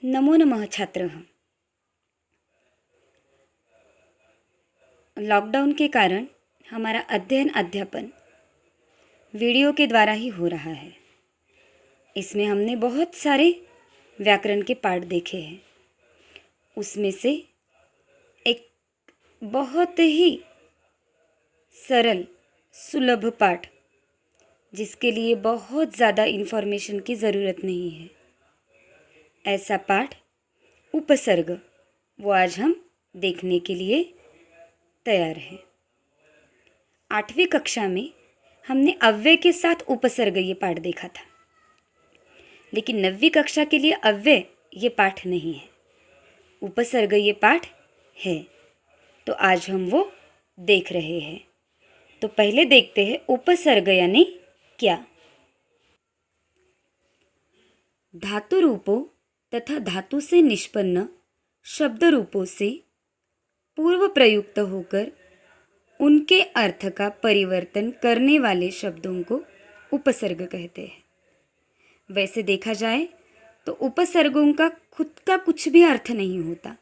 नमो नमः छात्रः। लॉकडाउन के कारण हमारा अध्ययन अध्यापन वीडियो के द्वारा ही हो रहा है। इसमें हमने बहुत सारे व्याकरण के पाठ देखे हैं। उसमें से एक बहुत ही सरल सुलभ पाठ, जिसके लिए बहुत ज़्यादा इन्फॉर्मेशन की ज़रूरत नहीं है, ऐसा पाठ उपसर्ग, वो आज हम देखने के लिए तैयार हैं। 8वीं कक्षा में हमने अव्यय के साथ उपसर्ग ये पाठ देखा था, लेकिन 9वीं कक्षा के लिए अव्यय ये पाठ नहीं है, उपसर्ग ये पाठ है। तो आज हम वो देख रहे हैं। तो पहले देखते हैं उपसर्ग यानी क्या। धातु रूपों तथा धातु से निष्पन्न शब्द रूपों से पूर्व प्रयुक्त होकर उनके अर्थ का परिवर्तन करने वाले शब्दों को उपसर्ग कहते हैं। वैसे देखा जाए तो उपसर्गों का खुद का कुछ भी अर्थ नहीं होता।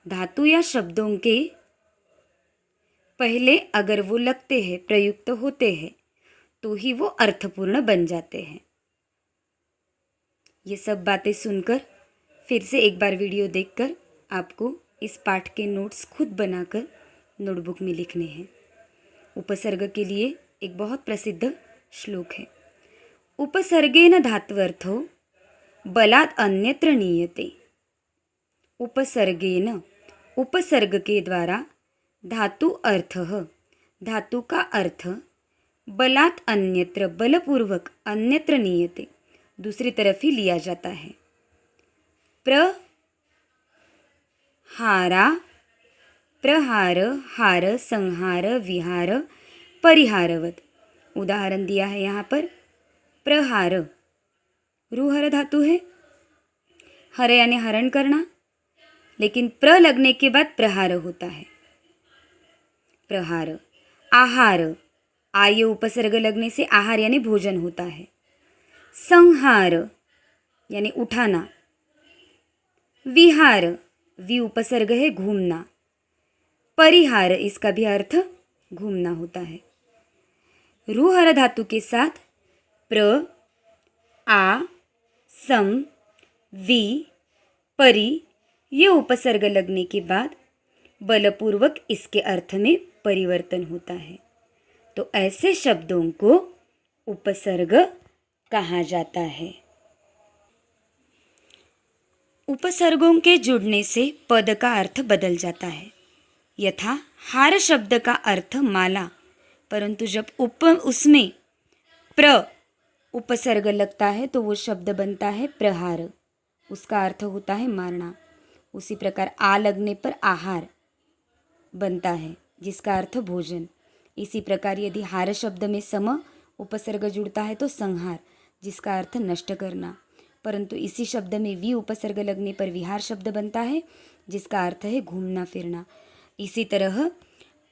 धातु या शब्दों के पहले अगर वो लगते हैं, प्रयुक्त होते हैं, तो ही वो अर्थपूर्ण बन जाते हैं। ये सब बातें सुनकर फिर से एक बार वीडियो देखकर आपको इस पाठ के नोट्स खुद बनाकर नोटबुक में लिखने हैं। उपसर्ग के लिए एक बहुत प्रसिद्ध श्लोक है। उपसर्गेन धात्वर्थो बलात् अन्यत्र नीयते। उपसर्गेन, उपसर्ग के द्वारा धातु अर्थ, धातु का अर्थ बलात् अन्यत्र, बलपूर्वक अन्यत्र नीयते, दूसरी तरफ ही लिया जाता है। प्रहारा, प्रहार, हार, संहार, विहार, परिहारवत। उदाहरण दिया है यहाँ पर। प्रहार रुहर धातु है, हर यानी हरण करना, लेकिन प्र लगने के बाद प्रहार होता है। प्रहार। आहार, आय उपसर्ग लगने से आहार यानी भोजन होता है। संहार यानी उठाना। विहार, वि उपसर्ग है, घूमना। परिहार, इसका भी अर्थ घूमना होता है। रुहर धातु के साथ प्र, आ, सम, वि, परि ये उपसर्ग लगने के बाद बलपूर्वक इसके अर्थ में परिवर्तन होता है। तो ऐसे शब्दों को उपसर्ग कहा जाता है। उपसर्गों के जुड़ने से पद का अर्थ बदल जाता है। यथा हार शब्द का अर्थ माला, परंतु जब उसमें प्र उपसर्ग लगता है तो वो शब्द बनता है प्रहार, उसका अर्थ होता है मारना। उसी प्रकार आ लगने पर आहार बनता है, जिसका अर्थ भोजन। इसी प्रकार यदि हार शब्द में सम उपसर्ग जुड़ता है तो संहार, जिसका अर्थ नष्ट करना। परंतु इसी शब्द में वि उपसर्ग लगने पर विहार शब्द बनता है, जिसका अर्थ है घूमना फिरना। इसी तरह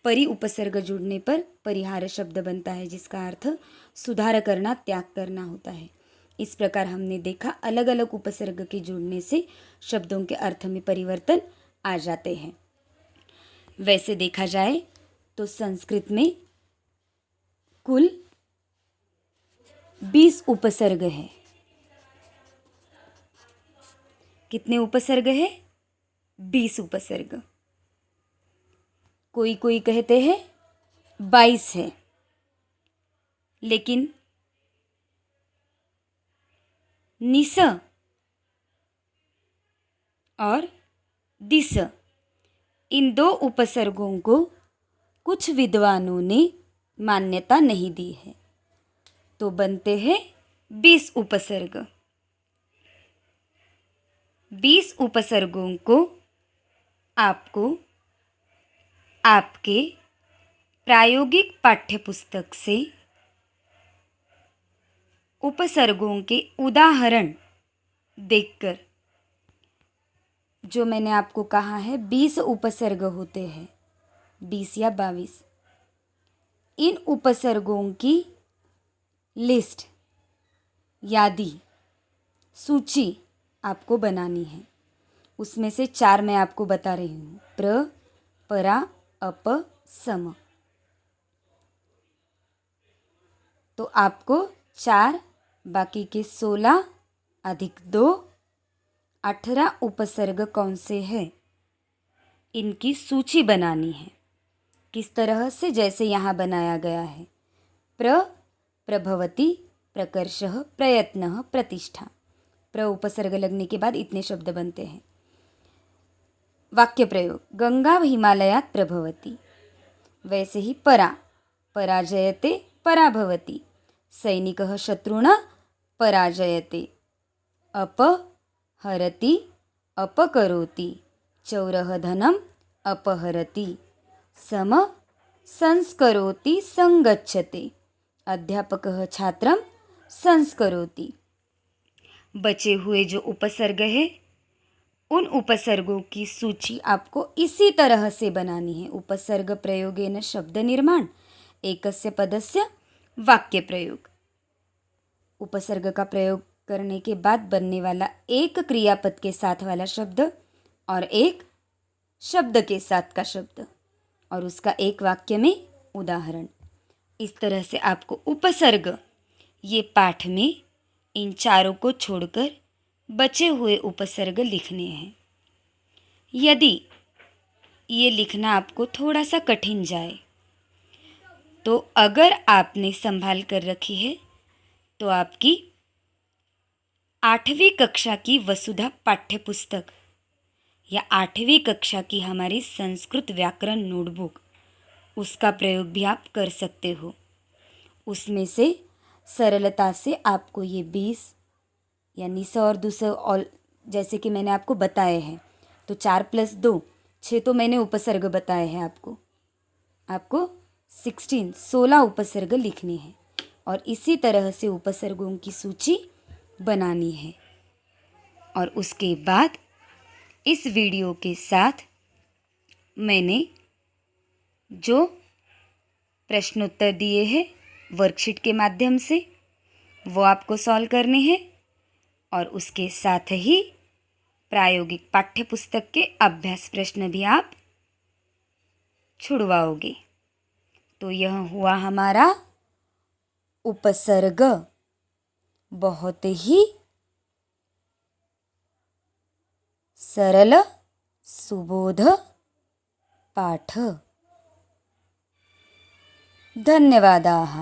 परि उपसर्ग जुड़ने पर परिहार शब्द बनता है, जिसका अर्थ सुधार करना, त्याग करना होता है। इस प्रकार हमने देखा अलग अलग उपसर्ग के जुड़ने से शब्दों के अर्थ में परिवर्तन आ जाते हैं। वैसे देखा जाए तो संस्कृत में कुल 20 उपसर्ग है। कितने उपसर्ग है? 20 उपसर्ग। कोई कोई कहते हैं 22 है, लेकिन निस और दिस, इन दो उपसर्गों को कुछ विद्वानों ने मान्यता नहीं दी है, तो बनते हैं 20 उपसर्ग। 20 उपसर्गों को आपको आपके प्रायोगिक पाठ्यपुस्तक से उपसर्गों के उदाहरण देखकर, जो मैंने आपको कहा है 20 उपसर्ग होते हैं, 20 या 22, इन उपसर्गों की लिस्ट, यादी, सूची आपको बनानी है। उसमें से 4 मैं आपको बता रही हूँ। प्र, परा, अप, सम। तो आपको 4 बाकी के 16 अधिक 2 18 उपसर्ग कौन से हैं, इनकी सूची बनानी है। किस तरह से? जैसे यहाँ बनाया गया है। प्रभवती, प्रकर्षः, प्रयत्नः, प्रतिष्ठा। प्र उपसर्ग लगने के बाद इतने शब्द बनते हैं। वाक्य प्रयोग, गंगा हिमालयात् प्रभवती। वैसे ही परा, पराजयते, पराभवति। सैनिकः शत्रुणा पराजयते। अप, हरति, अपकरोति। चौरः धनम् अपहरति। सम, संस्करोति, संगच्छते। अध्यापकः छात्रं संस्करोति। बचे हुए जो उपसर्ग है, उन उपसर्गों की सूची आपको इसी तरह से बनानी है। उपसर्ग प्रयोगेन शब्द निर्माण, एकस्य पदस्य वाक्य प्रयोग। उपसर्ग का प्रयोग करने के बाद बनने वाला एक क्रियापद के साथ वाला शब्द और एक शब्द के साथ का शब्द और उसका एक वाक्य में उदाहरण। इस तरह से आपको उपसर्ग, ये पाठ में इन चारों को छोड़कर बचे हुए उपसर्ग लिखने हैं। यदि ये लिखना आपको थोड़ा सा कठिन जाए तो अगर आपने संभाल कर रखी है तो आपकी 8वीं कक्षा की वसुधा पाठ्यपुस्तक या 8वीं कक्षा की हमारी संस्कृत व्याकरण नोटबुक, उसका प्रयोग भी आप कर सकते हो। उसमें से सरलता से आपको ये 20 यानी 100 और 200 और जैसे कि मैंने आपको बताए हैं, तो 4 + 2 6 तो मैंने उपसर्ग बताए हैं आपको 16 उपसर्ग लिखने हैं और इसी तरह से उपसर्गों की सूची बनानी है। और उसके बाद इस वीडियो के साथ मैंने जो प्रश्नोत्तर दिए हैं वर्कशीट के माध्यम से, वो आपको सॉल्व करने हैं और उसके साथ ही प्रायोगिक पाठ्यपुस्तक के अभ्यास प्रश्न भी आप छुड़वाओगे। तो यह हुआ हमारा उपसर्ग। बहुत ही सरल सुबोध पाठ। धन्यवादाः।